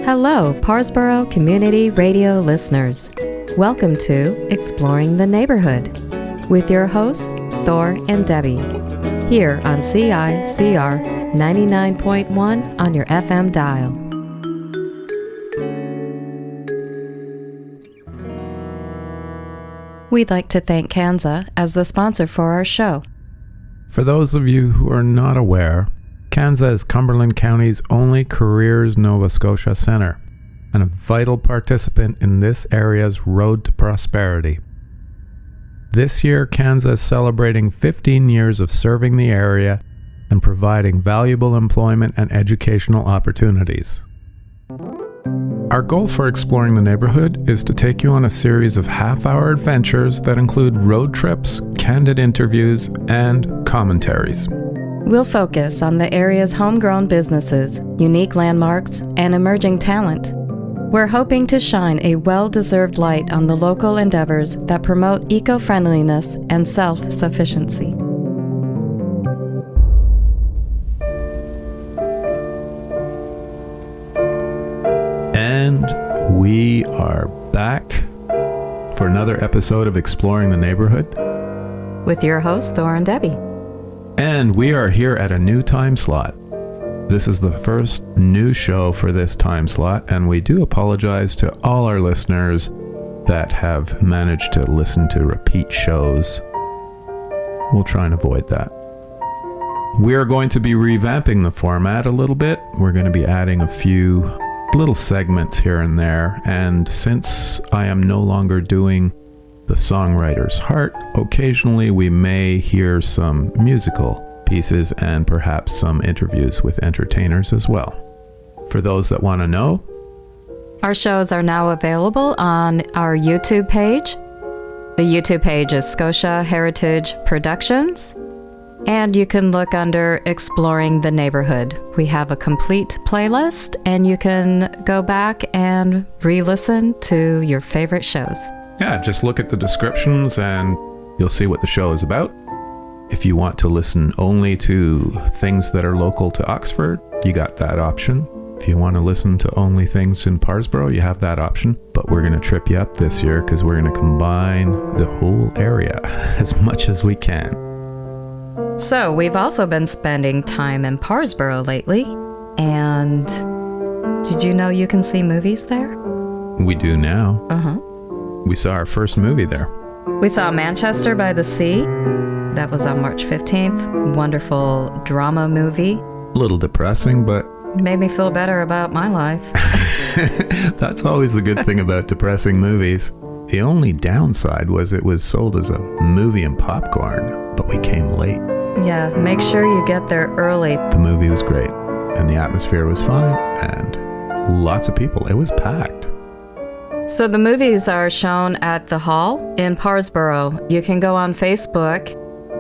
Hello, Parsboro Community Radio listeners. Welcome to Exploring the Neighborhood with your hosts, Thor and Debbie, here on CICR 99.1 on your FM dial. We'd like to thank Kanza as the sponsor for our show. For those of you who are not aware, Kanza is Cumberland County's only Careers Nova Scotia Centre and a vital participant in this area's road to prosperity. This year, Kanza is celebrating 15 years of serving the area and providing valuable employment and educational opportunities. Our goal for Exploring the Neighborhood is to take you on a series of half-hour adventures that include road trips, candid interviews, and commentaries. We'll focus on the area's homegrown businesses, unique landmarks, and emerging talent. We're hoping to shine a well-deserved light on the local endeavors that promote eco-friendliness and self-sufficiency. And we are back for another episode of Exploring the Neighborhood With your hosts, Thor and Debbie. And we are here at a new time slot. This is the first new show for this time slot, and we do apologize to all our listeners that have managed to listen to repeat shows. We'll try and avoid that. We are going to be revamping the format a little bit. We're going to be adding a few little segments here and there, and since I am no longer doing The Songwriter's Heart, occasionally we may hear some musical pieces and perhaps some interviews with entertainers as well. For those that want to know, our shows are now available on our YouTube page. The YouTube page is Scotia Heritage Productions, and you can look under Exploring the Neighborhood. We have a complete playlist, and you can go back and re-listen to your favorite shows. Yeah, just look at the descriptions and you'll see what the show is about. If you want to listen only to things that are local to Oxford, you got that option. If you want to listen to only things in Parsboro, you have that option. But we're going to trip you up this year because we're going to combine the whole area as much as we can. So we've also been spending time in Parsboro lately. And did you know you can see movies there? We do now. Uh-huh. We saw our first movie there. We saw Manchester by the Sea. That was on March 15th. Wonderful drama movie. A little depressing, but made me feel better about my life. That's always the good thing about depressing movies. The only downside was it was sold as a movie and popcorn, but we came late. Yeah, make sure you get there early. The movie was great, and the atmosphere was fine, and lots of people. It was packed. So the movies are shown at the Hall in Parsboro. You can go on Facebook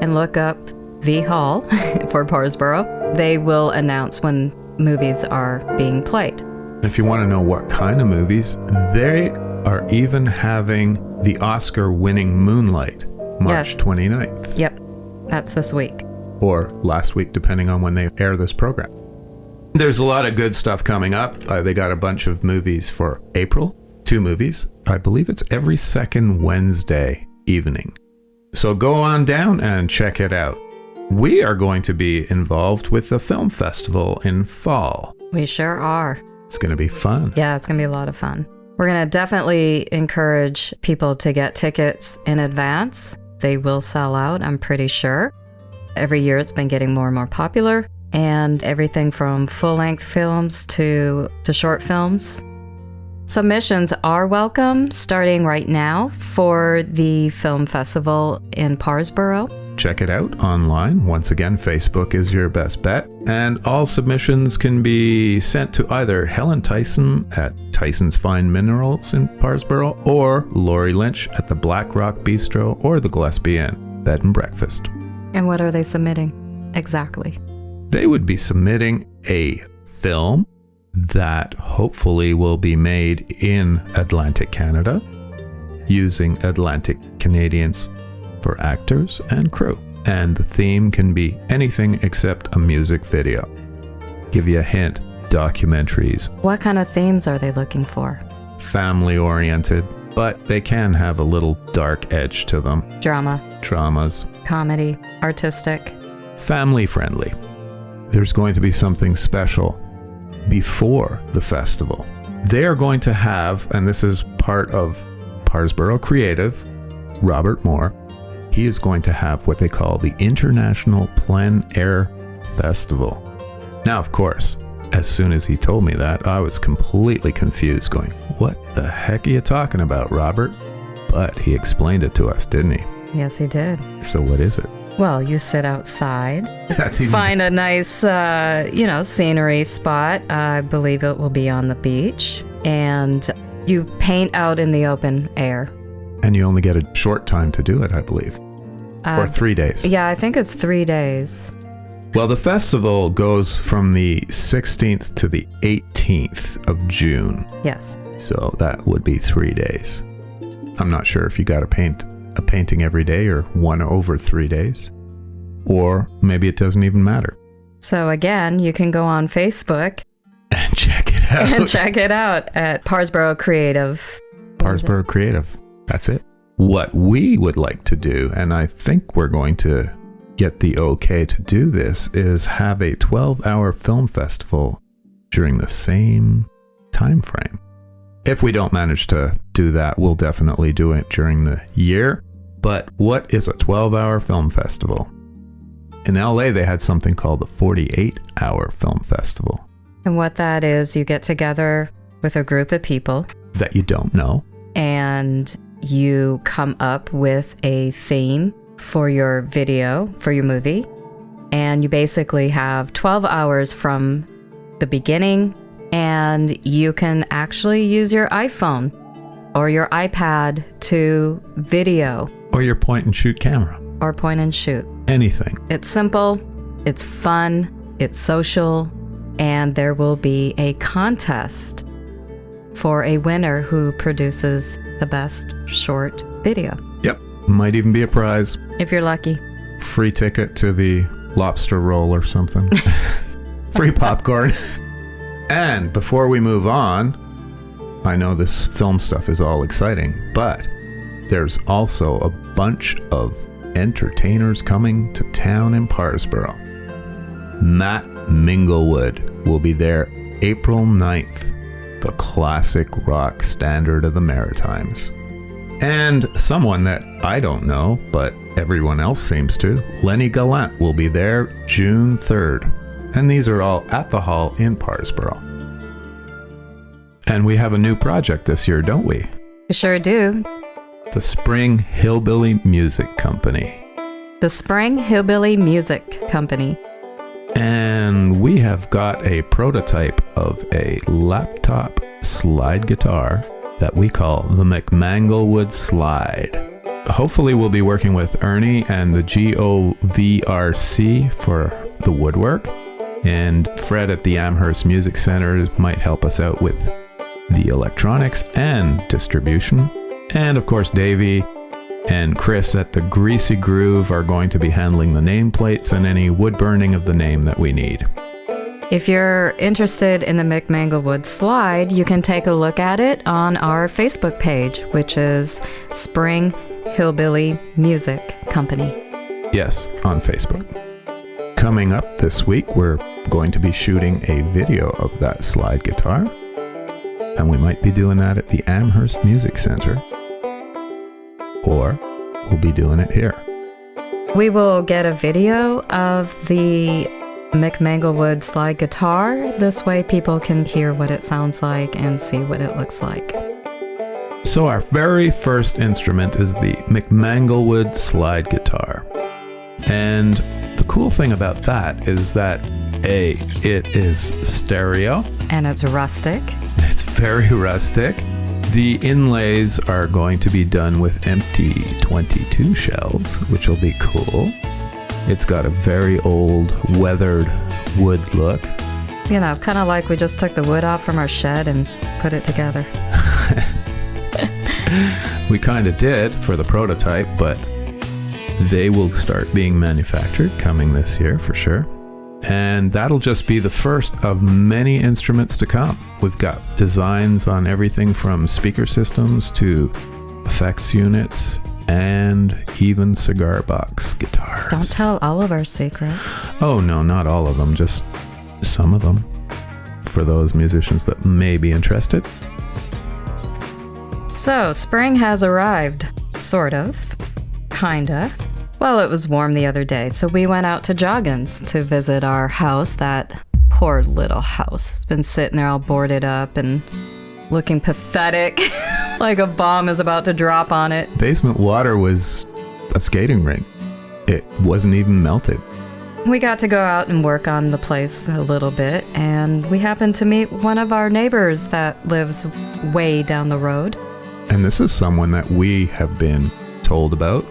and look up the Hall for Parsboro. They will announce when movies are being played. If you want to know what kind of movies, they are even having the Oscar-winning Moonlight, March 29th. Yep, that's this week. Or last week, depending on when they air this program. There's a lot of good stuff coming up. They got a bunch of movies for April. 2 movies. I believe it's every second Wednesday evening. So go on down and check it out. We are going to be involved with the film festival in fall. We sure are. It's going to be fun. Yeah, it's going to be a lot of fun. We're going to definitely encourage people to get tickets in advance. They will sell out, I'm pretty sure. Every year it's been getting more and more popular, and everything from full-length films to short films. Submissions are welcome starting right now for the film festival in Parsboro. Check it out online. Once again, Facebook is your best bet. And all submissions can be sent to either Helen Tyson at Tyson's Fine Minerals in Parsboro or Lori Lynch at the Black Rock Bistro or the Gillespie Inn Bed and Breakfast. And what are they submitting exactly? They would be submitting a film that hopefully will be made in Atlantic Canada using Atlantic Canadians for actors and crew. And the theme can be anything except a music video. Give you a hint, documentaries, What kind of themes are they looking for? family-oriented, but they can have a little dark edge to them. Drama, Dramas, comedy, artistic. family-friendly. There's going to be something special before the festival. They are going to have, and this is part of Parsboro Creative, Robert Moore, he is going to have what they call the International Plein Air Festival. Now, of course, as soon as he told me that, I was completely confused, going, what the heck are you talking about, Robert? But he explained it to us, didn't he? Yes, he did. So what is it? Well, you sit outside, That's even find a nice, scenery spot. I believe it will be on the beach. And you paint out in the open air. And you only get a short time to do it, I believe. Or 3 days. Yeah, I think it's 3 days. Well, the festival goes from the 16th to the 18th of June. Yes. So that would be 3 days. I'm not sure if you got to paint a painting every day or one over 3 days. Or maybe it doesn't even matter. So again, you can go on Facebook And check it out. and check it out at Parsboro Creative. Parsboro Creative. That's it. What we would like to do, and I think we're going to get the okay to do this, is have a 12-hour film festival during the same time frame. If we don't manage to do that, we'll definitely do it during the year. But what is a 12-hour film festival? In LA, they had something called the 48-hour film festival And what that is, you get together with a group of people that you don't know. and you come up with a theme for your video, for your movie. And you basically have 12 hours from the beginning, and you can actually use your iPhone or your iPad to video Or your point and shoot camera. or point and shoot. Anything. It's simple, it's fun, it's social, and there will be a contest for a winner who produces the best short video. Yep. Might even be a prize. If you're lucky. Free ticket to the lobster roll or something. Free popcorn. And before we move on, I know this film stuff is all exciting, but there's also a bunch of entertainers coming to town in Parsboro. Matt Minglewood will be there April 9th, the classic rock standard of the Maritimes. And someone that I don't know, but everyone else seems to, Lenny Gallant will be there June 3rd. And these are all at the Hall in Parsboro. And we have a new project this year, don't we? You sure do. The Spring Hillbilly Music Company. The Spring Hillbilly Music Company. And we have got a prototype of a laptop slide guitar that we call the McManglewood Slide. Hopefully we'll be working with Ernie and the GOVRC for the woodwork, and Fred at the Amherst Music Center might help us out with the electronics and distribution. And of course Davey and Chris at the Greasy Groove are going to be handling the nameplates and any wood burning of the name that we need. If you're interested in the McManglewood Slide, you can take a look at it on our Facebook page, which is Spring Hillbilly Music Company. Yes, on Facebook. Coming up this week, we're going to be shooting a video of that slide guitar, and we might be doing that at the Amherst Music Center, or we'll be doing it here. We will get a video of the McManglewood slide guitar. This way people can hear what it sounds like and see what it looks like. So our very first instrument is the McManglewood slide guitar. And the cool thing about that is that A, it is stereo. And it's rustic. It's very rustic. The inlays are going to be done with empty 22 shells, which will be cool. It's got a very old, weathered wood look. You know, kind of like we just took the wood off from our shed and put it together. We kind of did for the prototype, but they will start being manufactured coming this year for sure. And that'll just be the first of many instruments to come. We've got designs on everything from speaker systems to effects units and even cigar box guitars. Don't tell all of our secrets. Oh, no, not all of them, just some of them. For those musicians that may be interested. So, spring has arrived. Sort of. Kinda. Well, it was warm the other day, so we went out to Joggins to visit our house. That poor little house. It's been sitting there all boarded up and looking pathetic, like a bomb is about to drop on it. Basement water was a skating rink. It wasn't even melted. We got to go out and work on the place a little bit, and we happened to meet one of our neighbors that lives way down the road. And this is someone that we have been told about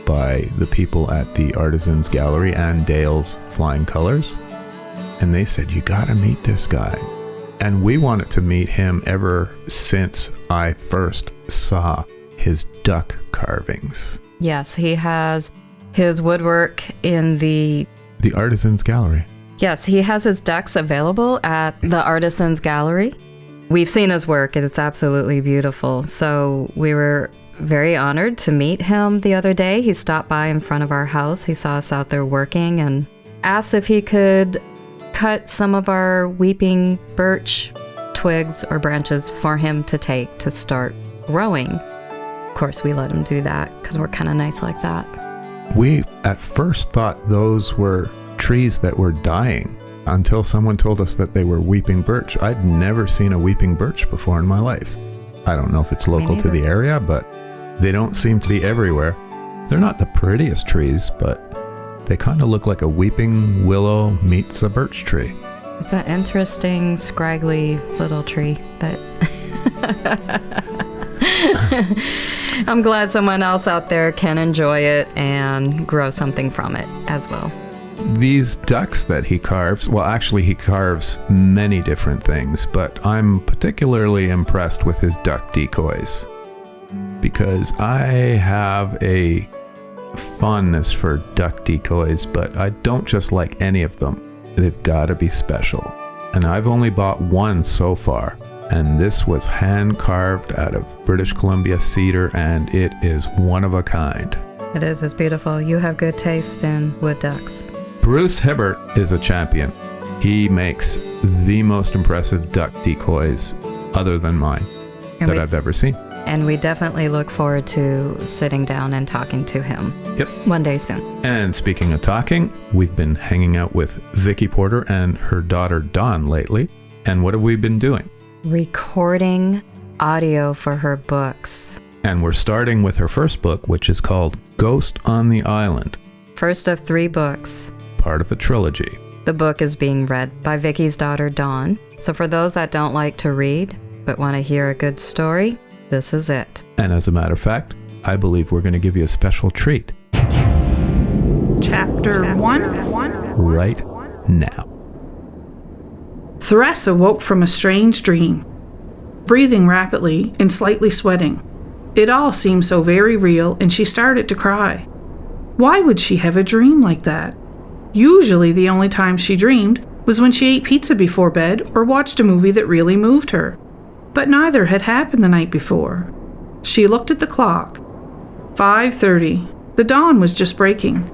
by the people at the Artisans Gallery and Dale's Flying Colors. And they said, you gotta meet this guy. And we wanted to meet him ever since I first saw his duck carvings. Yes, he has his woodwork in the Artisans Gallery. Yes, he has his ducks available at the Artisans Gallery. We've seen his work, and it's absolutely beautiful. So we were very honored to meet him the other day. He stopped by in front of our house. He saw us out there working and asked if he could cut some of our weeping birch twigs or branches for him to take to start growing. Of course, we let him do that because we're kind of nice like that. We at first thought those were trees that were dying until someone told us that they were weeping birch. I'd never seen a weeping birch before in my life. I don't know if it's local to the area, but they don't seem to be everywhere. They're not the prettiest trees, but they kind of look like a weeping willow meets a birch tree. It's an interesting, scraggly little tree, but I'm glad someone else out there can enjoy it and grow something from it as well. These ducks that he carves, well, actually he carves many different things, but I'm particularly impressed with his duck decoys because I have a fondness for duck decoys, but I don't just like any of them. They've got to be special. And I've only bought one so far, and this was hand carved out of British Columbia cedar, and it is one of a kind. It is. It's beautiful. You have good taste in wood ducks. Bruce Hibbert is a champion. He makes the most impressive duck decoys other than mine that I've ever seen. And we definitely look forward to sitting down and talking to him. Yep. One day soon. And speaking of talking, we've been hanging out with Vicky Porter and her daughter Dawn lately. And what have we been doing? Recording audio for her books. And we're starting with her first book, which is called Ghost on the Island. First of 3 books. Part of a trilogy. The book is being read by Vicky's daughter, Dawn. So for those that don't like to read, but want to hear a good story, this is it. And as a matter of fact, I believe we're going to give you a special treat. Chapter 1. Right now. Therese awoke from a strange dream, breathing rapidly and slightly sweating. It all seemed so very real, and she started to cry. Why would she have a dream like that? Usually the only time she dreamed was when she ate pizza before bed or watched a movie that really moved her. But neither had happened the night before. She looked at the clock. 5:30. The dawn was just breaking.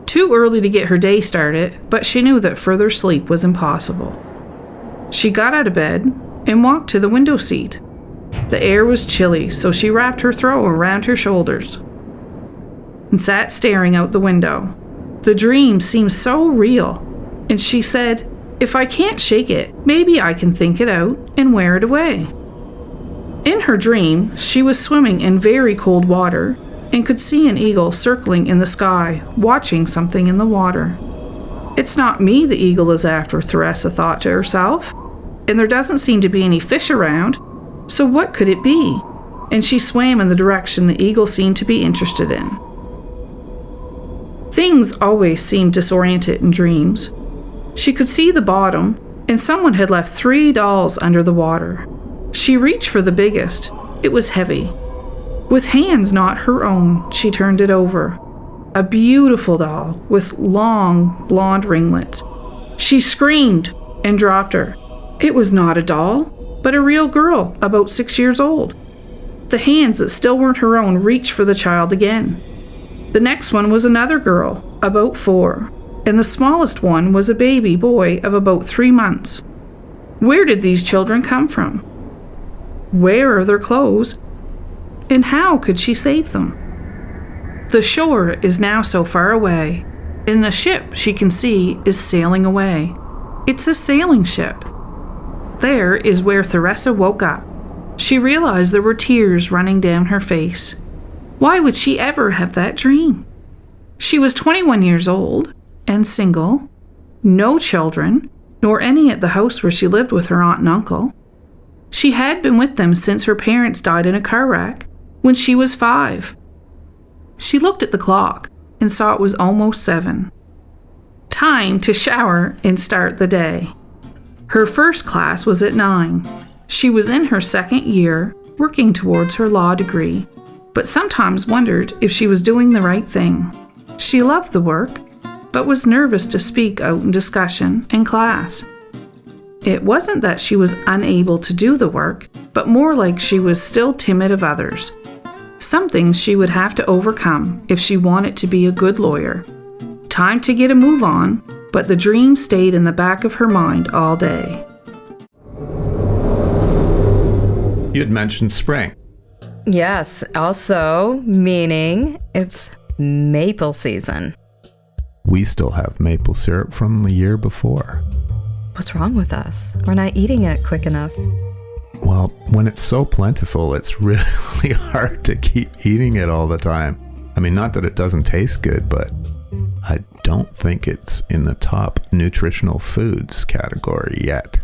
Too early to get her day started, but she knew that further sleep was impossible. She got out of bed and walked to the window seat. The air was chilly, so she wrapped her throw around her shoulders and sat staring out the window. The dream seemed so real, and she said, "If I can't shake it, maybe I can think it out and wear it away." In her dream, she was swimming in very cold water and could see an eagle circling in the sky, watching something in the water. "It's not me the eagle is after," Theresa thought to herself, "and there doesn't seem to be any fish around, so what could it be?" And she swam in the direction the eagle seemed to be interested in. Things always seemed disoriented in dreams. She could see the bottom, and someone had left 3 dolls under the water. She reached for the biggest. It was heavy. With hands not her own, she turned it over. A beautiful doll with long blonde ringlets She screamed and dropped her. It was not a doll, but a real girl about 6 years old. The hands that still weren't her own reached for the child again. The next one was another girl, about 4, and the smallest one was a baby boy of about 3 months. Where did these children come from? Where are their clothes? And how could she save them? The shore is now so far away, and the ship she can see is sailing away. It's a sailing ship. There is where Theresa woke up. She realized there were tears running down her face. Why would she ever have that dream? She was 21 years old and single, no children, nor any at the house where she lived with her aunt and uncle. She had been with them since her parents died in a car wreck when she was 5. She looked at the clock and saw it was almost 7. Time to shower and start the day. Her first class was at 9. She was in her 2nd year, working towards her law degree, but sometimes wondered if she was doing the right thing. She loved the work, but was nervous to speak out in discussion and class. It wasn't that she was unable to do the work, but more like she was still timid of others. Something she would have to overcome if she wanted to be a good lawyer. Time to get a move on, but the dream stayed in the back of her mind all day. You had mentioned spring. Yes, also meaning it's maple season. We still have maple syrup from the year before. What's wrong with us? We're not eating it quick enough. Well, when it's so plentiful, it's really hard to keep eating it all the time. I mean, not that it doesn't taste good, but I don't think it's in the top nutritional foods category yet.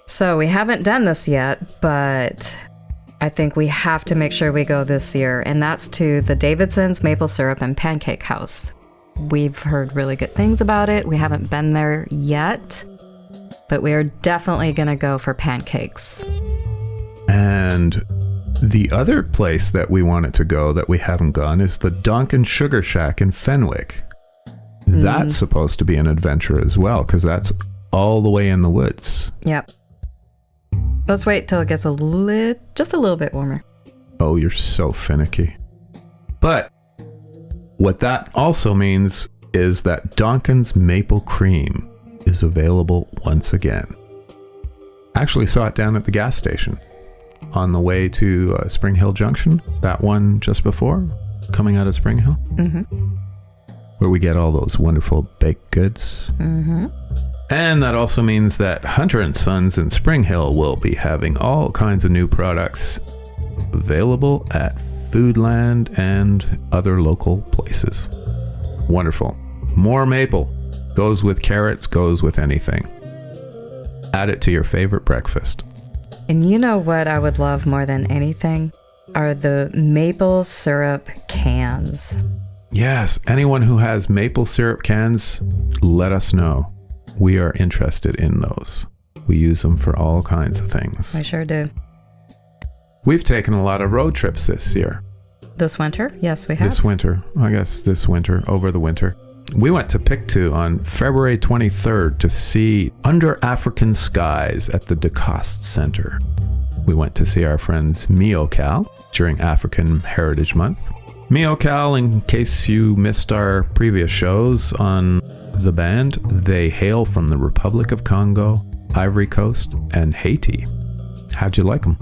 So we haven't done this yet, but I think we have to make sure we go this year, and that's to the Davidson's Maple Syrup and Pancake House. We've heard really good things about it. We haven't been there yet, but we are definitely going to go for pancakes. And the other place that we wanted to go that we haven't gone is the Donkin Sugar Shack in Fenwick. That's supposed to be an adventure as well, because that's all the way in the woods. Yep. Let's wait till it gets just a little bit warmer. Oh, you're so finicky. But what that also means is that Donkin's Maple Cream is available once again. Actually saw it down at the gas station on the way to Spring Hill Junction, that one just before, coming out of Spring Hill, where we get all those wonderful baked goods. And that also means that Hunter & Sons in Spring Hill will be having all kinds of new products available at Foodland and other local places. Wonderful. More maple. Goes with carrots, goes with anything. Add it to your favorite breakfast. And you know what I would love more than anything? Are the maple syrup cans. Yes, anyone who has maple syrup cans, let us know. We are interested in those. We use them for all kinds of things. I sure do. We've taken a lot of road trips this year. This winter? Yes, we have. This winter, over the winter. We went to Pictou on February 23rd to see Under African Skies at the DeCoste Center. We went to see our friends Miocal during African Heritage Month. Miocal, in case you missed our previous shows on the band, they hail from the Republic of Congo, Ivory Coast, and Haiti. How'd you like them?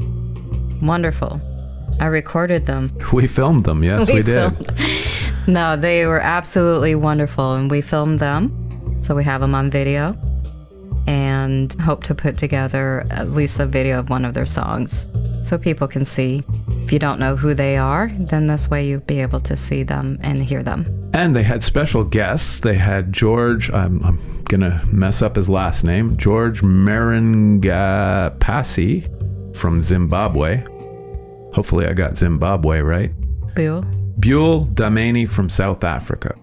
Wonderful. I recorded them. We filmed them, yes, we did. No, they were absolutely wonderful, and we filmed them, so we have them on video, and hope to put together at least a video of one of their songs so people can see. If you don't know who they are, then this way you'll be able to see them and hear them. And they had special guests. They had George, I'm going to mess up his last name, George Marangapasi from Zimbabwe. Hopefully I got Zimbabwe right. Buell Damani from South Africa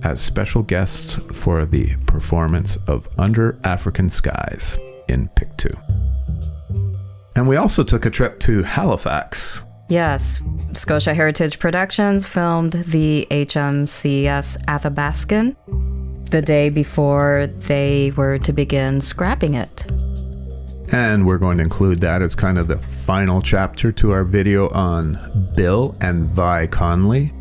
as special guests for the performance of Under African Skies in Pictou. And we also took a trip to Halifax. Yes, Scotia Heritage Productions filmed the HMCS Athabascan the day before they were to begin scrapping it. And we're going to include that as kind of the final chapter to our video on Bill and Vi Conley.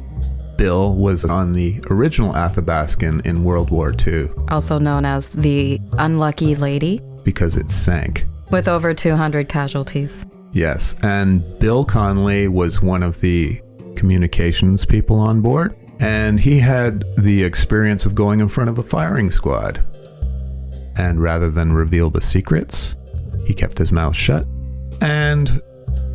Bill was on the original Athabascan in World War II. Also known as the Unlucky Lady. Because it sank. With over 200 casualties. Yes, and Bill Conley was one of the communications people on board, and he had the experience of going in front of a firing squad. And rather than reveal the secrets, he kept his mouth shut. And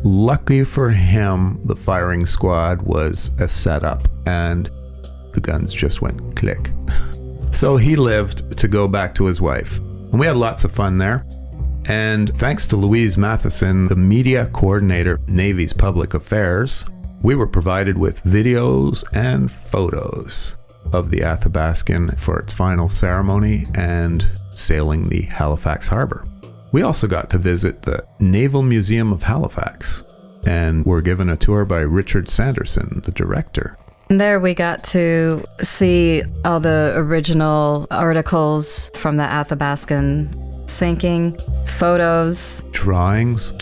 lucky for him, the firing squad was a setup, and the guns just went click. So he lived to go back to his wife. And we had lots of fun there. And thanks to Louise Matheson, the media coordinator, Navy's Public Affairs, we were provided with videos and photos of the Athabascan for its final ceremony and sailing the Halifax Harbor. We also got to visit the Naval Museum of Halifax and were given a tour by Richard Sanderson, the director. And there we got to see all the original articles from the Athabascan sinking, photos, drawings,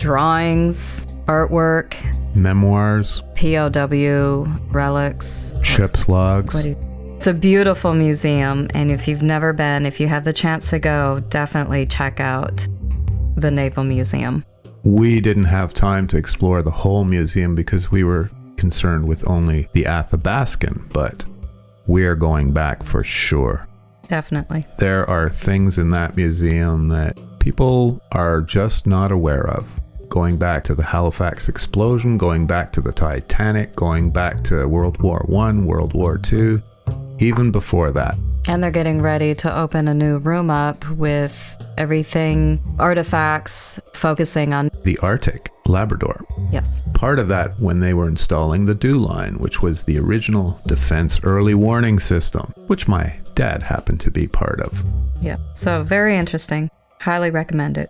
artwork, memoirs, POW relics, ship's logs. It's a beautiful museum, and if you've never been, if you have the chance to go, definitely check out the Naval Museum. We didn't have time to explore the whole museum because we were concerned with only the Athabascan, but we're going back for sure. Definitely. There are things in that museum that people are just not aware of. Going back to the Halifax explosion, going back to the Titanic, going back to World War I, World War II, even before that. And they're getting ready to open a new room up with everything, artifacts, focusing on the Arctic, Labrador. Yes. Part of that when they were installing the DEW line, which was the original defense early warning system, which my dad happened to be part of. Yeah. So very interesting. Highly recommend it.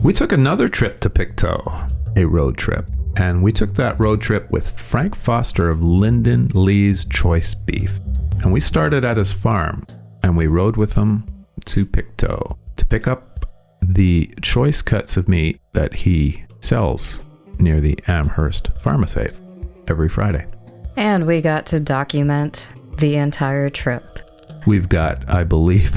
We took another trip to Pictou, a road trip. And we took that road trip with Frank Foster of Lyndon Lee's Choice Beef. And we started at his farm, and we rode with him to Pictou to pick up the choice cuts of meat that he sells near the Amherst Pharmasafe every Friday. And we got to document the entire trip. We've got, I believe,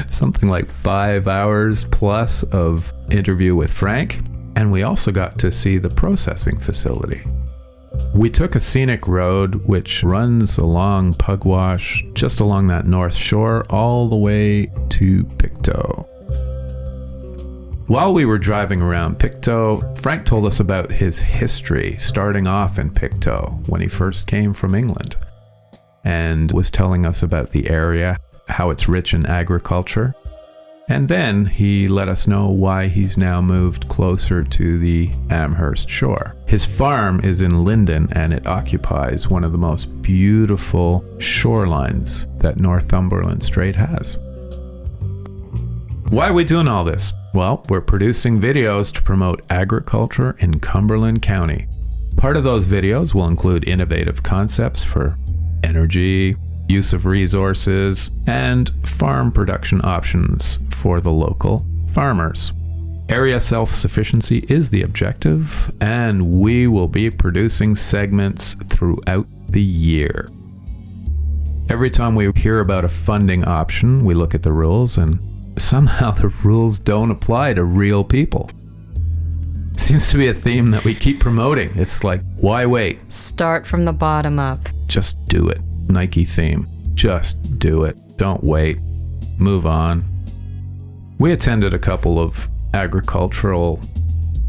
something like 5 hours plus of interview with Frank, and we also got to see the processing facility. We took a scenic road which runs along Pugwash, just along that north shore, all the way to Pictou. While we were driving around Pictou, Frank told us about his history starting off in Pictou when he first came from England, and was telling us about the area, how it's rich in agriculture. And then he let us know why he's now moved closer to the Amherst shore. His farm is in Lyndon, and it occupies one of the most beautiful shorelines that Northumberland Strait has. Why are we doing all this? Well, we're producing videos to promote agriculture in Cumberland County. Part of those videos will include innovative concepts for energy, use of resources, and farm production options for the local farmers. Area self-sufficiency is the objective, and we will be producing segments throughout the year. Every time we hear about a funding option, we look at the rules, and somehow the rules don't apply to real people. Seems to be a theme that we keep promoting. It's like, why wait? Start from the bottom up. Just do it. Nike theme. Just do it. Don't wait. Move on. We attended a couple of agricultural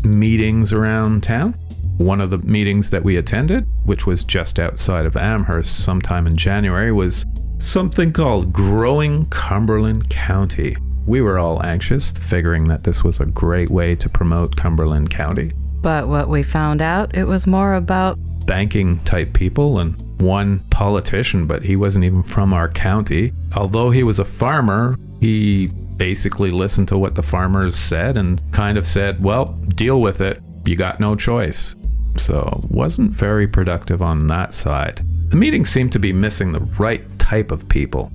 meetings around town. One of the meetings that we attended, which was just outside of Amherst sometime in January, was something called Growing Cumberland County. We were all anxious, figuring that this was a great way to promote Cumberland County. But what we found out, it was more about banking type people and one politician, but he wasn't even from our county. Although he was a farmer, he basically listened to what the farmers said and kind of said, well, deal with it. You got no choice. So wasn't very productive on that side. The meeting seemed to be missing the right type of people.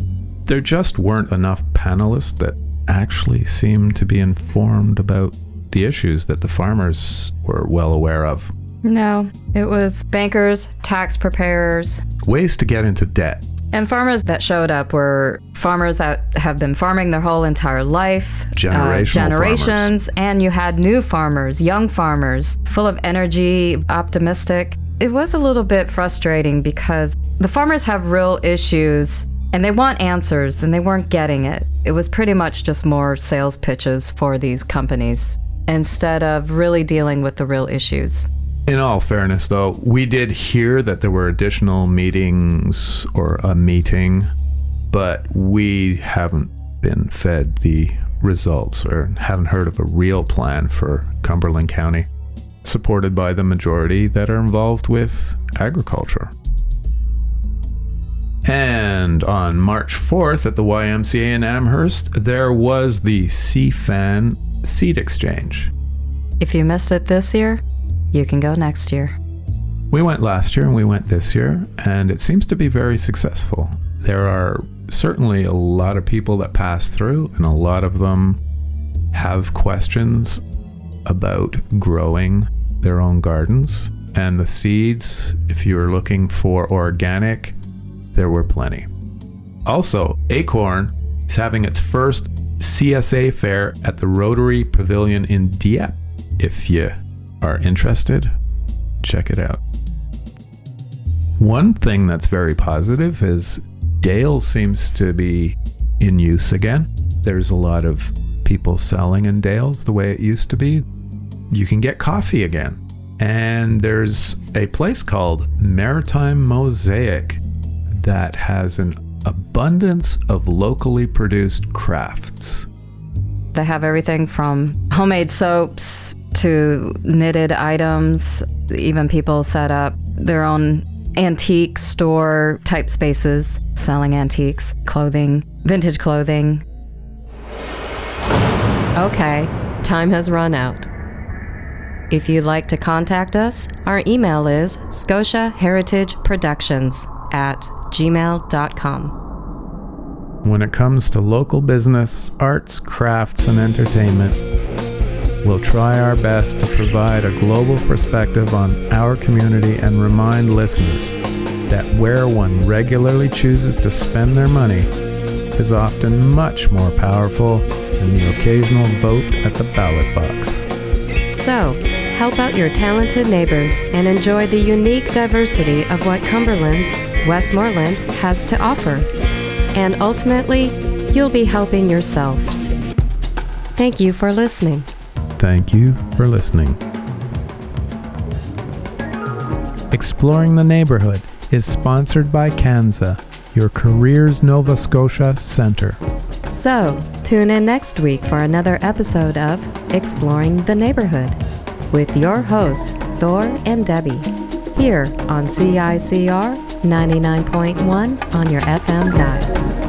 there just weren't enough panelists that actually seemed to be informed about the issues that the farmers were well aware of. No, it was bankers, tax preparers, Ways to get into debt. and farmers that showed up were farmers that have been farming their whole entire life. Generations. And you had new farmers, young farmers, full of energy, optimistic. It was a little bit frustrating because the farmers have real issues and they want answers and they weren't getting it. It was pretty much just more sales pitches for these companies instead of really dealing with the real issues. In all fairness, though, we did hear that there were additional meetings or a meeting, but we haven't been fed the results or haven't heard of a real plan for Cumberland County, supported by the majority that are involved with agriculture. And on March 4th at the YMCA in Amherst, there was the CFAN Seed Exchange. If you missed it this year, you can go next year. We went last year and we went this year, and it seems to be very successful. There are certainly a lot of people that pass through, and a lot of them have questions about growing their own gardens. And the seeds, if you were looking for organic, there were plenty. Also, Acorn is having its first CSA fair at the Rotary Pavilion in Dieppe. If you are interested, check it out. One thing that's very positive is Dales seems to be in use again. There's a lot of people selling in Dales the way it used to be. You can get coffee again. And there's a place called Maritime Mosaic that has an abundance of locally produced crafts. They have everything from homemade soaps to knitted items. Even people set up their own antique store type spaces selling antiques, clothing, vintage clothing. Okay, time has run out. If you'd like to contact us, our email is scotiaheritageproductions@gmail.com. When it comes to local business, arts, crafts, and entertainment, we'll try our best to provide a global perspective on our community and remind listeners that where one regularly chooses to spend their money is often much more powerful than the occasional vote at the ballot box. So, help out your talented neighbors and enjoy the unique diversity of what Cumberland, Westmoreland has to offer. And ultimately, you'll be helping yourself. Thank you for listening. Thank you for listening. Exploring the Neighborhood is sponsored by Kansa, your Careers Nova Scotia Centre. So, tune in next week for another episode of Exploring the Neighborhood with your hosts, Thor and Debbie, here on CICR 99.1 on your FM dial.